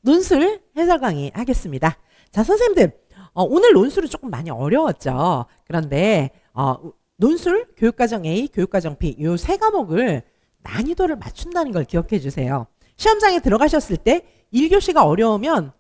논술 해설 강의 하겠습니다. 자, 선생님들, 오늘 논술은 조금 많이 어려웠죠. 그런데 논술, 교육과정 A, 교육과정 B 이 세 과목을 난이도를 맞춘다는 걸 기억해 주세요. 시험장에 들어가셨을 때 1교시가 어려우면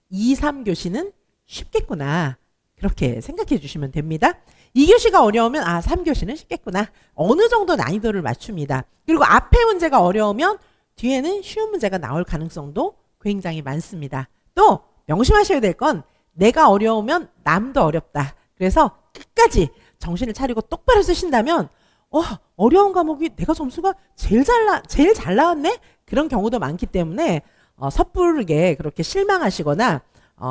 2, 3교시는 쉽겠구나. 그렇게 생각해 주시면 됩니다. 2교시가 어려우면 3교시는 쉽겠구나. 어느 정도 난이도를 맞춥니다. 그리고 앞에 문제가 어려우면 뒤에는 쉬운 문제가 나올 가능성도 굉장히 많습니다. 또 명심하셔야 될 건 내가 어려우면 남도 어렵다. 그래서 끝까지 정신을 차리고 똑바로 쓰신다면 어려운 과목이 내가 점수가 제일 잘 나왔네? 그런 경우도 많기 때문에 섣부르게 그렇게 실망하시거나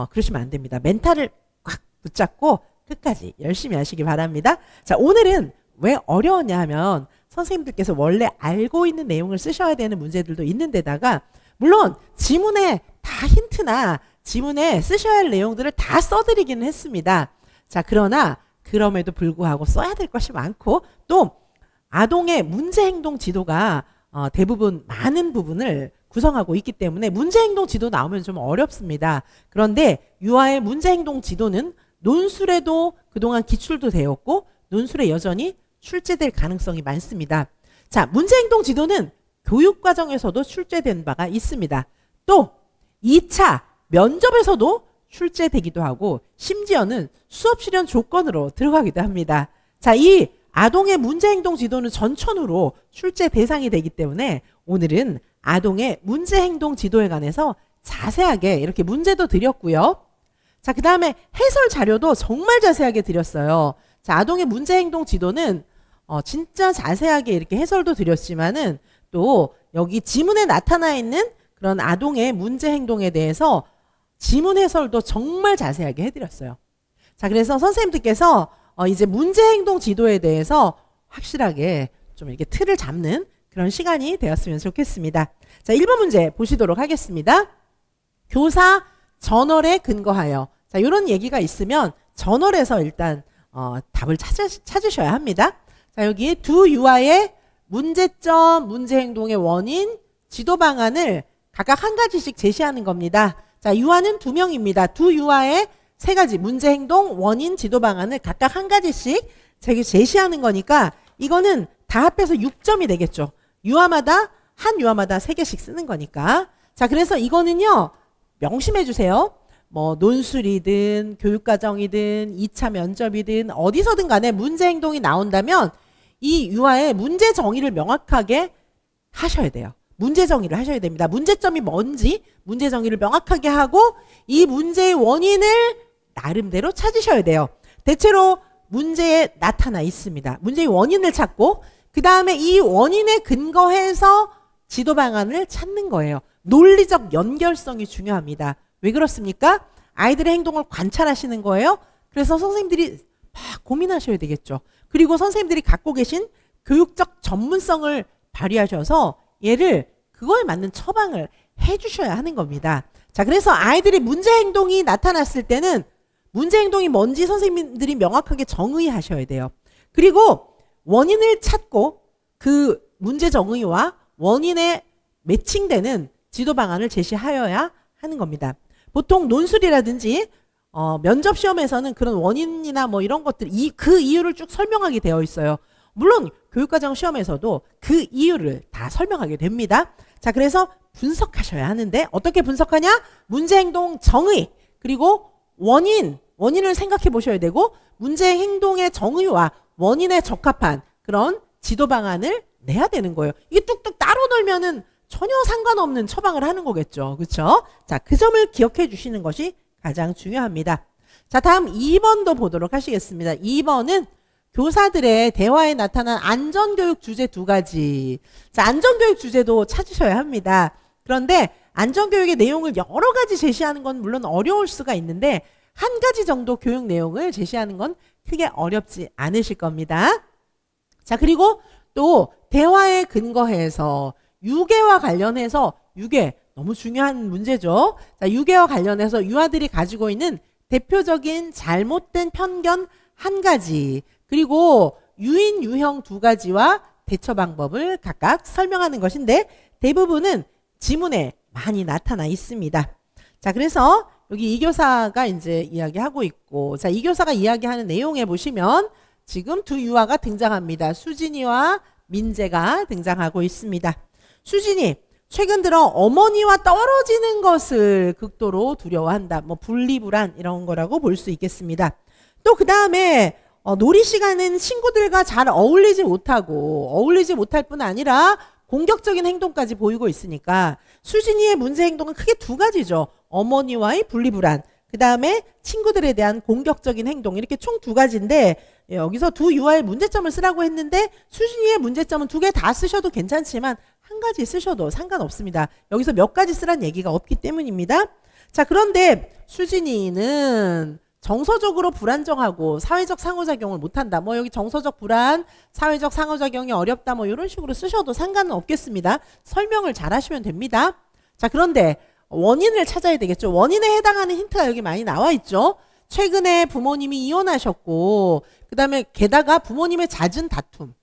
그러시면 안 됩니다. 멘탈을 꽉 붙잡고 끝까지 열심히 하시기 바랍니다. 자, 오늘은 왜 어려웠냐 하면 선생님들께서 원래 알고 있는 내용을 쓰셔야 되는 문제들도 있는데다가 물론 지문에 다 힌트나 지문에 쓰셔야 할 내용들을 다 써드리기는 했습니다. 자, 그러나 그럼에도 불구하고 써야 될 것이 많고 또 아동의 문제행동 지도가 대부분 많은 부분을 구성하고 있기 때문에 문제행동 지도 나오면 좀 어렵습니다. 그런데 유아의 문제행동 지도는 논술에도 그동안 기출도 되었고 논술에 여전히 출제될 가능성이 많습니다. 자, 문제행동 지도는 교육과정에서도 출제된 바가 있습니다. 또 2차 면접에서도 출제되기도 하고 심지어는 수업 실현 조건으로 들어가기도 합니다. 자, 이 아동의 문제행동 지도는 전천후로 출제 대상이 되기 때문에 오늘은 아동의 문제행동 지도에 관해서 자세하게 이렇게 문제도 드렸고요. 자, 그 다음에 해설 자료도 정말 자세하게 드렸어요. 자, 아동의 문제행동 지도는 진짜 자세하게 이렇게 해설도 드렸지만은 또 여기 지문에 나타나 있는 그런 아동의 문제행동에 대해서 지문 해설도 정말 자세하게 해드렸어요. 자, 그래서 선생님들께서 이제 문제행동 지도에 대해서 확실하게 좀 이렇게 틀을 잡는 그런 시간이 되었으면 좋겠습니다. 자, 1번 문제 보시도록 하겠습니다. 교사 저널에 근거하여. 자, 이런 얘기가 있으면 저널에서 일단 답을 찾으셔야 합니다. 자, 여기 두 유아의 문제점, 문제행동의 원인, 지도 방안을 각각 한 가지씩 제시하는 겁니다. 자, 유아는 2명입니다. 두 유아의 세 가지 문제행동, 원인, 지도 방안을 각각 한 가지씩 제시하는 거니까 이거는 다 합해서 6점이 되겠죠. 한 유아마다 3개씩 쓰는 거니까. 자, 그래서 이거는요, 명심해 주세요. 뭐 논술이든 교육과정이든 2차 면접이든 어디서든 간에 문제행동이 나온다면 이 유아의 문제 정의를 명확하게 하셔야 돼요. 문제 정의를 하셔야 됩니다. 문제점이 뭔지 문제 정의를 명확하게 하고 이 문제의 원인을 나름대로 찾으셔야 돼요. 대체로 문제에 나타나 있습니다. 문제의 원인을 찾고 그 다음에 이 원인에 근거해서 지도 방안을 찾는 거예요. 논리적 연결성이 중요합니다. 왜 그렇습니까? 아이들의 행동을 관찰하시는 거예요. 그래서 선생님들이 막 고민하셔야 되겠죠. 그리고 선생님들이 갖고 계신 교육적 전문성을 발휘하셔서 얘를 그거에 맞는 처방을 해주셔야 하는 겁니다. 자, 그래서 아이들이 문제 행동이 나타났을 때는 문제 행동이 뭔지 선생님들이 명확하게 정의하셔야 돼요. 그리고 원인을 찾고 그 문제 정의와 원인에 매칭되는 지도 방안을 제시하여야 하는 겁니다. 보통 논술이라든지 면접 시험에서는 그런 원인이나 뭐 이런 것들 그 이유를 쭉 설명하게 되어 있어요. 물론 교육과정 시험에서도 그 이유를 다 설명하게 됩니다. 자, 그래서 분석하셔야 하는데 어떻게 분석하냐? 문제행동 정의 그리고 원인을 생각해 보셔야 되고 문제행동의 정의와 원인에 적합한 그런 지도 방안을 내야 되는 거예요. 이게 뚝뚝 따로 놀면은 전혀 상관없는 처방을 하는 거겠죠. 그렇죠? 자, 그 점을 기억해 주시는 것이 가장 중요합니다. 자, 다음 2번도 보도록 하시겠습니다. 2번은 교사들의 대화에 나타난 안전교육 주제 2가지. 자, 안전교육 주제도 찾으셔야 합니다. 그런데 안전교육의 내용을 여러 가지 제시하는 건 물론 어려울 수가 있는데 한 가지 정도 교육 내용을 제시하는 건 크게 어렵지 않으실 겁니다. 자, 그리고 또 대화에 근거해서 유괴와 관련해서 유괴 너무 중요한 문제죠. 자, 유괴와 관련해서 유아들이 가지고 있는 대표적인 잘못된 편견 1가지 그리고 유인 유형 2가지와 대처 방법을 각각 설명하는 것인데 대부분은 지문에 많이 나타나 있습니다. 자, 그래서 여기 이 교사가 이제 이야기하고 있고, 자, 이 교사가 이야기하는 내용에 보시면 지금 두 유아가 등장합니다. 수진이와 민재가 등장하고 있습니다. 수진이 최근 들어 어머니와 떨어지는 것을 극도로 두려워한다. 뭐 분리불안 이런 거라고 볼 수 있겠습니다. 또 그 다음에 놀이 시간은 친구들과 잘 어울리지 못할 뿐 아니라 공격적인 행동까지 보이고 있으니까 수진이의 문제 행동은 크게 두 가지죠. 어머니와의 분리불안, 그 다음에 친구들에 대한 공격적인 행동, 이렇게 총 두 가지인데 여기서 두 유아의 문제점을 쓰라고 했는데 수진이의 문제점은 두 개 다 쓰셔도 괜찮지만 한 가지 쓰셔도 상관없습니다. 여기서 몇 가지 쓰란 얘기가 없기 때문입니다. 자, 그런데 수진이는 정서적으로 불안정하고 사회적 상호작용을 못한다. 뭐 여기 정서적 불안, 사회적 상호작용이 어렵다. 뭐 이런 식으로 쓰셔도 상관은 없겠습니다. 설명을 잘 하시면 됩니다. 자, 그런데 원인을 찾아야 되겠죠. 원인에 해당하는 힌트가 여기 많이 나와 있죠. 최근에 부모님이 이혼하셨고, 그 다음에 게다가 부모님의 잦은 다툼,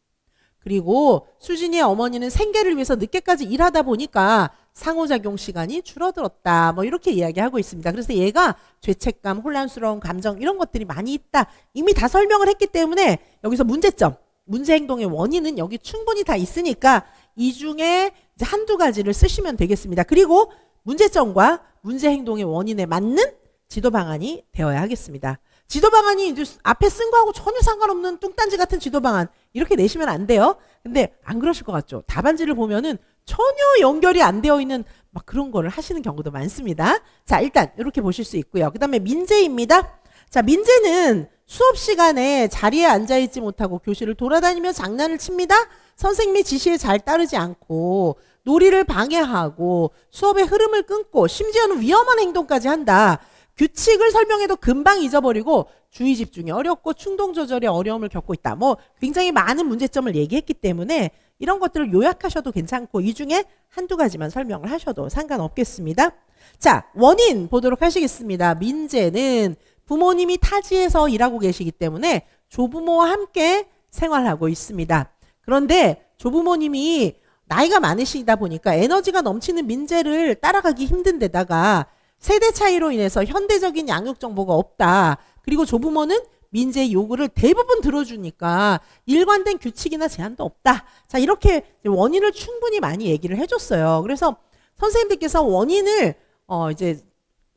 그리고 수진이의 어머니는 생계를 위해서 늦게까지 일하다 보니까 상호작용 시간이 줄어들었다. 뭐 이렇게 이야기하고 있습니다. 그래서 얘가 죄책감, 혼란스러운 감정 이런 것들이 많이 있다. 이미 다 설명을 했기 때문에 여기서 문제점, 문제 행동의 원인은 여기 충분히 다 있으니까 이 중에 이제 한두 가지를 쓰시면 되겠습니다. 그리고 문제점과 문제 행동의 원인에 맞는 지도 방안이 되어야 하겠습니다. 지도 방안이 이제 앞에 쓴 거하고 전혀 상관없는 뚱딴지 같은 지도 방안 이렇게 내시면 안 돼요. 근데 안 그러실 것 같죠? 답안지를 보면은 전혀 연결이 안 되어 있는 막 그런 거를 하시는 경우도 많습니다. 자, 일단 이렇게 보실 수 있고요. 그 다음에 민재입니다. 자, 민재는 수업 시간에 자리에 앉아있지 못하고 교실을 돌아다니며 장난을 칩니다. 선생님의 지시에 잘 따르지 않고 놀이를 방해하고 수업의 흐름을 끊고 심지어는 위험한 행동까지 한다. 규칙을 설명해도 금방 잊어버리고 주의 집중이 어렵고 충동 조절에 어려움을 겪고 있다. 뭐 굉장히 많은 문제점을 얘기했기 때문에 이런 것들을 요약하셔도 괜찮고 이 중에 한두 가지만 설명을 하셔도 상관없겠습니다. 자, 원인 보도록 하시겠습니다. 민재는 부모님이 타지에서 일하고 계시기 때문에 조부모와 함께 생활하고 있습니다. 그런데 조부모님이 나이가 많으시다 보니까 에너지가 넘치는 민재를 따라가기 힘든 데다가 세대 차이로 인해서 현대적인 양육 정보가 없다. 그리고 조부모는 민재의 요구를 대부분 들어주니까 일관된 규칙이나 제한도 없다. 자, 이렇게 원인을 충분히 많이 얘기를 해줬어요. 그래서 선생님들께서 원인을 이제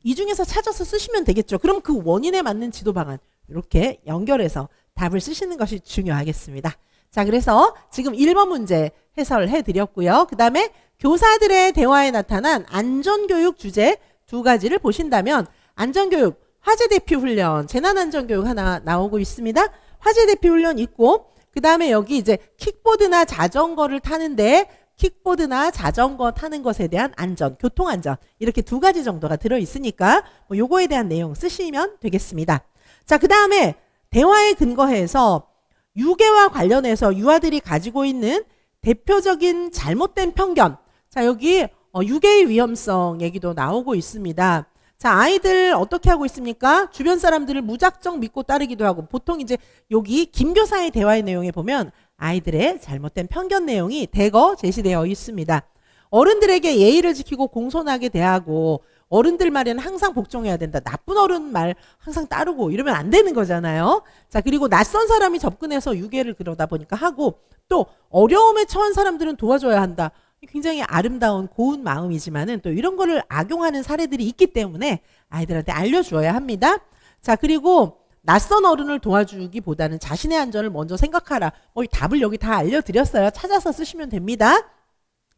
이 중에서 찾아서 쓰시면 되겠죠. 그럼 그 원인에 맞는 지도 방안 이렇게 연결해서 답을 쓰시는 것이 중요하겠습니다. 자, 그래서 지금 1번 문제 해설해 드렸고요. 그 다음에 교사들의 대화에 나타난 안전교육 주제 두 가지를 보신다면 안전교육, 화재대피 훈련, 재난안전교육 하나 나오고 있습니다. 화재대피 훈련 있고 그 다음에 여기 이제 킥보드나 자전거를 타는데 킥보드나 자전거 타는 것에 대한 안전, 교통안전 이렇게 두 가지 정도가 들어있으니까 뭐 요거에 대한 내용 쓰시면 되겠습니다. 자, 그 다음에 대화에 근거해서 유괴와 관련해서 유아들이 가지고 있는 대표적인 잘못된 편견. 자, 여기 유괴의 위험성 얘기도 나오고 있습니다. 자, 아이들 어떻게 하고 있습니까? 주변 사람들을 무작정 믿고 따르기도 하고 보통 이제 여기 김 교사의 대화의 내용에 보면 아이들의 잘못된 편견 내용이 대거 제시되어 있습니다. 어른들에게 예의를 지키고 공손하게 대하고 어른들 말에는 항상 복종해야 된다. 나쁜 어른 말 항상 따르고 이러면 안 되는 거잖아요. 자, 그리고 낯선 사람이 접근해서 유괴를 그러다 보니까 하고 또 어려움에 처한 사람들은 도와줘야 한다. 굉장히 아름다운 고운 마음이지만은 또 이런 거를 악용하는 사례들이 있기 때문에 아이들한테 알려주어야 합니다. 자, 그리고 낯선 어른을 도와주기보다는 자신의 안전을 먼저 생각하라. 이 답을 여기 다 알려드렸어요. 찾아서 쓰시면 됩니다.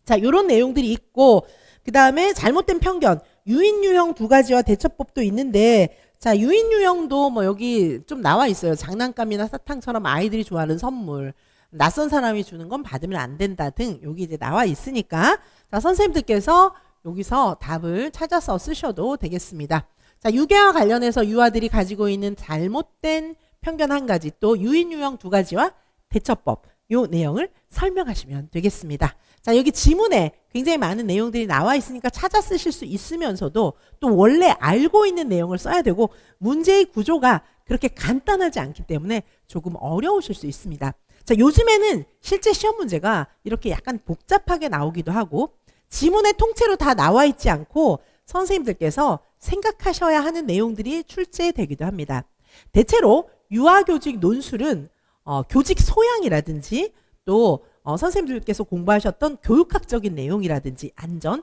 자, 이런 내용들이 있고 그 다음에 잘못된 편견, 유인 유형 두 가지와 대처법도 있는데 자, 유인 유형도 뭐 여기 좀 나와 있어요. 장난감이나 사탕처럼 아이들이 좋아하는 선물. 낯선 사람이 주는 건 받으면 안 된다 등 여기 이제 나와 있으니까 자, 선생님들께서 여기서 답을 찾아서 쓰셔도 되겠습니다. 자, 유괴와 관련해서 유아들이 가지고 있는 잘못된 편견 한 가지 또 유인 유형 두 가지와 대처법 요 내용을 설명하시면 되겠습니다. 자, 여기 지문에 굉장히 많은 내용들이 나와 있으니까 찾아 쓰실 수 있으면서도 또 원래 알고 있는 내용을 써야 되고 문제의 구조가 그렇게 간단하지 않기 때문에 조금 어려우실 수 있습니다. 자, 요즘에는 실제 시험 문제가 이렇게 약간 복잡하게 나오기도 하고 지문에 통째로 다 나와 있지 않고 선생님들께서 생각하셔야 하는 내용들이 출제되기도 합니다. 대체로 유아교직 논술은 교직 소양이라든지 또 선생님들께서 공부하셨던 교육학적인 내용이라든지 안전,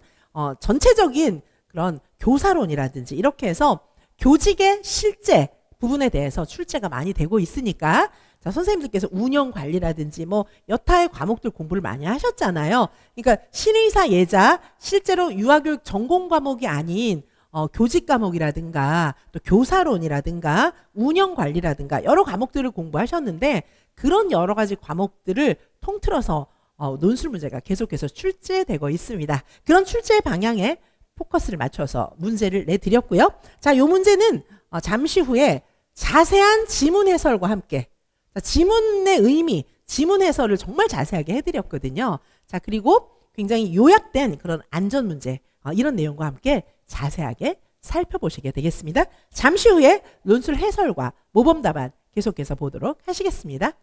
전체적인 그런 교사론이라든지 이렇게 해서 교직의 실제 부분에 대해서 출제가 많이 되고 있으니까 자, 선생님들께서 운영 관리라든지 뭐 여타의 과목들 공부를 많이 하셨잖아요. 그러니까 신의사 예자 실제로 유아교육 전공 과목이 아닌 교직 과목이라든가 또 교사론이라든가 운영 관리라든가 여러 과목들을 공부하셨는데 그런 여러 가지 과목들을 통틀어서 논술 문제가 계속해서 출제되고 있습니다. 그런 출제 방향에 포커스를 맞춰서 문제를 내드렸고요. 자, 요 문제는 잠시 후에 자세한 지문 해설과 함께 자, 지문의 의미, 지문 해설을 정말 자세하게 해드렸거든요. 자, 그리고 굉장히 요약된 그런 안전 문제 이런 내용과 함께 자세하게 살펴보시게 되겠습니다. 잠시 후에 논술 해설과 모범 답안 계속해서 보도록 하시겠습니다.